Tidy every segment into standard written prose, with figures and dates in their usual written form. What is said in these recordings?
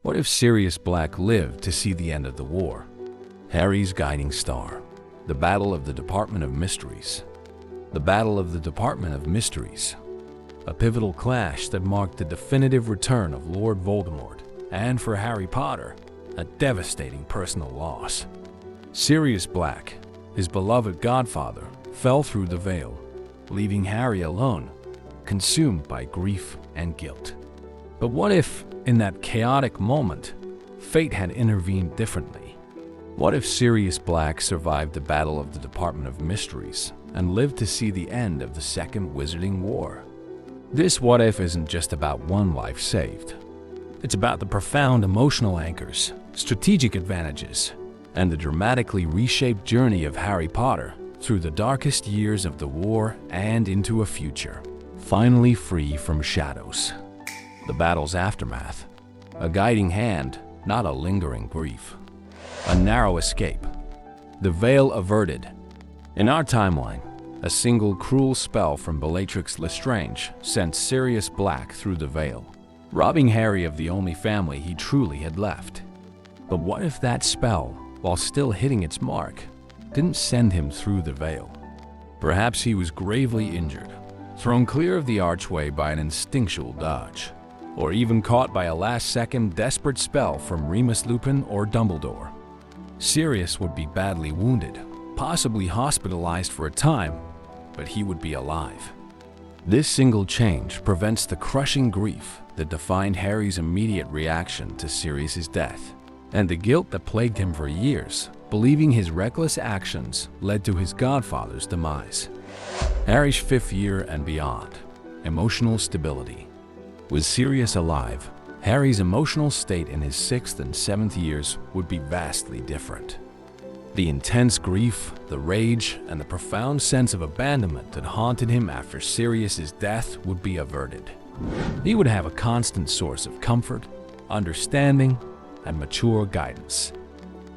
What if Sirius Black lived to see the end of the war? Harry's guiding star. The Battle of the Department of Mysteries. The Battle of the Department of Mysteries. A pivotal clash that marked the definitive return of Lord Voldemort, and for Harry Potter, a devastating personal loss. Sirius Black, his beloved godfather, fell through the veil, leaving Harry alone, consumed by grief and guilt. But what if, in that chaotic moment, fate had intervened differently? What if Sirius Black survived the Battle of the Department of Mysteries and lived to see the end of the Second Wizarding War? This what if isn't just about one life saved. It's about the profound emotional anchors, strategic advantages, and the dramatically reshaped journey of Harry Potter through the darkest years of the war and into a future, finally free from shadows. The battle's aftermath. A guiding hand, not a lingering grief. A narrow escape. The veil averted. In our timeline, a single cruel spell from Bellatrix Lestrange sent Sirius Black through the veil, robbing Harry of the only family he truly had left. But what if that spell, while still hitting its mark, didn't send him through the veil? Perhaps he was gravely injured, thrown clear of the archway by an instinctual dodge, or even caught by a last-second desperate spell from Remus Lupin or Dumbledore. Sirius would be badly wounded, possibly hospitalized for a time, but he would be alive. This single change prevents the crushing grief that defined Harry's immediate reaction to Sirius's death, and the guilt that plagued him for years, believing his reckless actions led to his godfather's demise. Harry's fifth year and beyond. Emotional stability. With Sirius alive, Harry's emotional state in his 6th and 7th years would be vastly different. The intense grief, the rage, and the profound sense of abandonment that haunted him after Sirius's death would be averted. He would have a constant source of comfort, understanding, and mature guidance.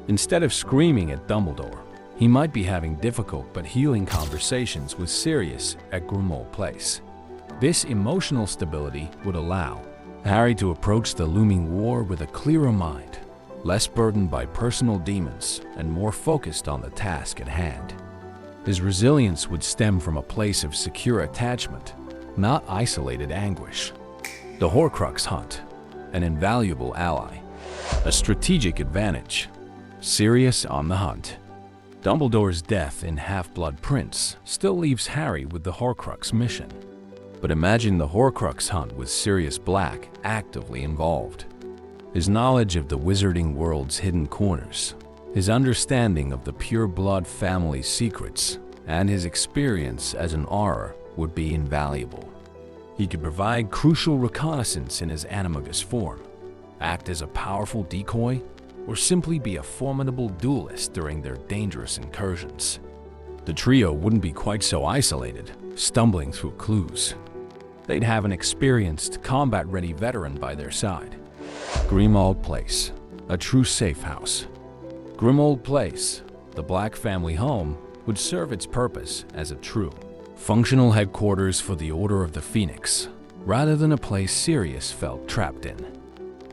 Instead of screaming at Dumbledore, he might be having difficult but healing conversations with Sirius at Grimmauld Place. This emotional stability would allow Harry to approach the looming war with a clearer mind, less burdened by personal demons and more focused on the task at hand. His resilience would stem from a place of secure attachment, not isolated anguish. The Horcrux hunt, an invaluable ally, a strategic advantage. Sirius on the hunt. Dumbledore's death in Half-Blood Prince still leaves Harry with the Horcrux mission. But imagine the Horcrux hunt with Sirius Black actively involved. His knowledge of the wizarding world's hidden corners, his understanding of the pure-blood family's secrets, and his experience as an Auror would be invaluable. He could provide crucial reconnaissance in his animagus form, act as a powerful decoy, or simply be a formidable duelist during their dangerous incursions. The trio wouldn't be quite so isolated, stumbling through clues. They'd have an experienced, combat-ready veteran by their side. Grimmauld Place, a true safe house. Grimmauld Place, the Black family home, would serve its purpose as a true, functional headquarters for the Order of the Phoenix, rather than a place Sirius felt trapped in.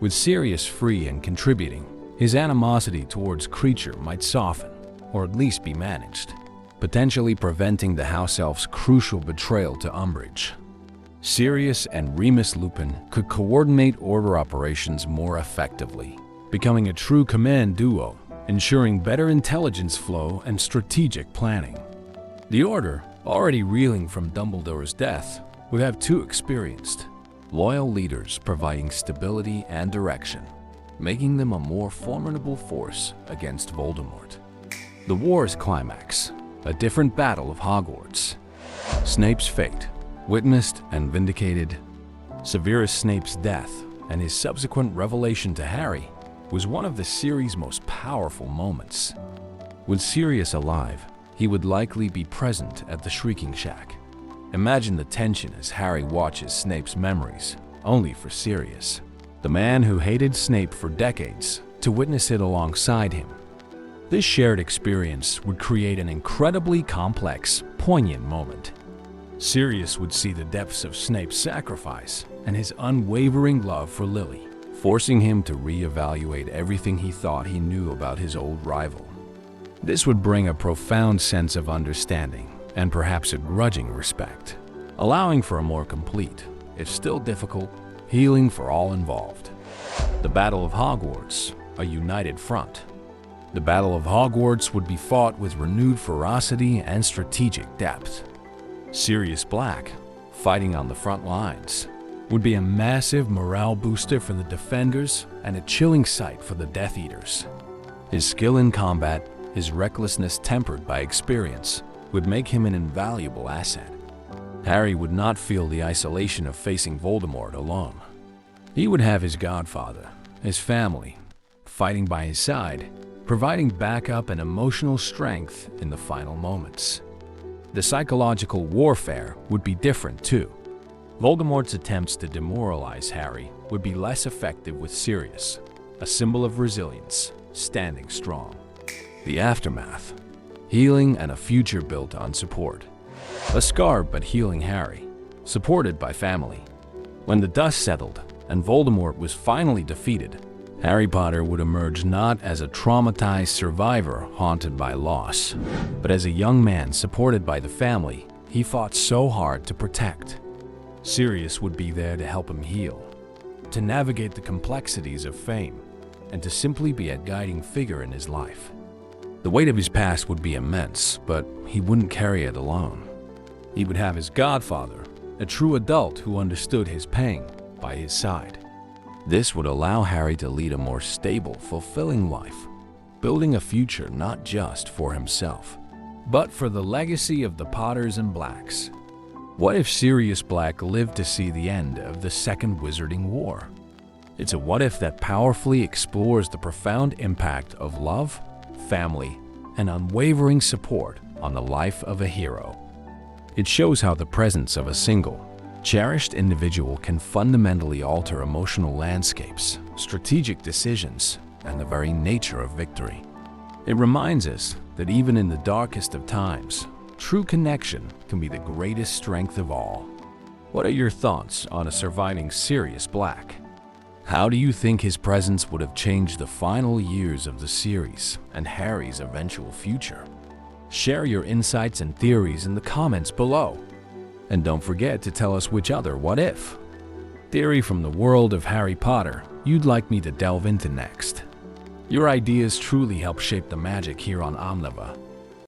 With Sirius free and contributing, his animosity towards Creature might soften, or at least be managed, potentially preventing the House Elf's crucial betrayal to Umbridge. Sirius and Remus Lupin could coordinate Order operations more effectively, becoming a true command duo, ensuring better intelligence flow and strategic planning. The Order, already reeling from Dumbledore's death, would have two experienced, loyal leaders providing stability and direction, making them a more formidable force against Voldemort. The war's climax, a different battle of Hogwarts. Snape's fate, witnessed and vindicated. Severus Snape's death and his subsequent revelation to Harry was one of the series' most powerful moments. With Sirius alive, he would likely be present at the Shrieking Shack. Imagine the tension as Harry watches Snape's memories, only for Sirius, the man who hated Snape for decades, to witness it alongside him. This shared experience would create an incredibly complex, poignant moment. Sirius would see the depths of Snape's sacrifice and his unwavering love for Lily, forcing him to reevaluate everything he thought he knew about his old rival. This would bring a profound sense of understanding and perhaps a grudging respect, allowing for a more complete, if still difficult, healing for all involved. The Battle of Hogwarts, a united front. The Battle of Hogwarts would be fought with renewed ferocity and strategic depth. Sirius Black, fighting on the front lines, would be a massive morale booster for the defenders and a chilling sight for the Death Eaters. His skill in combat, his recklessness tempered by experience, would make him an invaluable asset. Harry would not feel the isolation of facing Voldemort alone. He would have his godfather, his family, fighting by his side, providing backup and emotional strength in the final moments. The psychological warfare would be different too. Voldemort's attempts to demoralize Harry would be less effective with Sirius, a symbol of resilience, standing strong. The aftermath, healing and a future built on support. A scarred but healing Harry, supported by family. When the dust settled and Voldemort was finally defeated, Harry Potter would emerge not as a traumatized survivor haunted by loss, but as a young man supported by the family he fought so hard to protect. Sirius would be there to help him heal, to navigate the complexities of fame, and to simply be a guiding figure in his life. The weight of his past would be immense, but he wouldn't carry it alone. He would have his godfather, a true adult who understood his pain, by his side. This would allow Harry to lead a more stable, fulfilling life, building a future not just for himself, but for the legacy of the Potters and Blacks. What if Sirius Black lived to see the end of the Second Wizarding War? It's a what-if that powerfully explores the profound impact of love, family, and unwavering support on the life of a hero. It shows how the presence of a single, cherished individual can fundamentally alter emotional landscapes, strategic decisions, and the very nature of victory. It reminds us that even in the darkest of times, true connection can be the greatest strength of all. What are your thoughts on a surviving Sirius Black? How do you think his presence would have changed the final years of the series and Harry's eventual future? Share your insights and theories in the comments below. And don't forget to tell us which other what if theory from the world of Harry Potter you'd like me to delve into next. Your ideas truly help shape the magic here on Omniva.